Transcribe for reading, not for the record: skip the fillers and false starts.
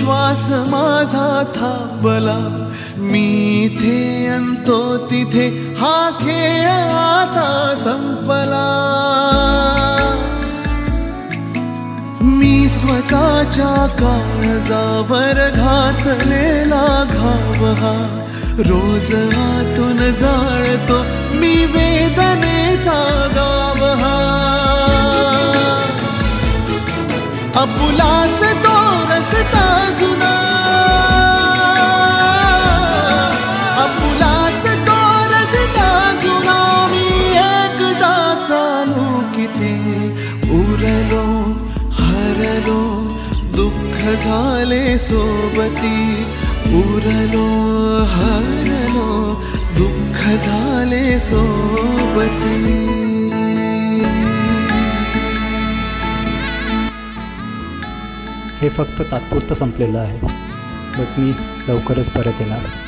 श्वास माझा थांबला, मी इथे अंतो तिथे हा खेळ आता संपला. मी स्वतःच्या काळजावर घातलेला घाव हा रोज आतून जाळतो मी वेदनेचा गाव हा. आपुलाच तो रस्ता जुना, आपुलाच तो रस्ता जुना. मी एकटा चालू किती, उरलो हरलो दुःख झाले सोबती. उरलो हरलो दुःख झाले सोबती. हे फक्त तात्पुरतं संपलेलं आहे, बट मी लवकरच परत येणार.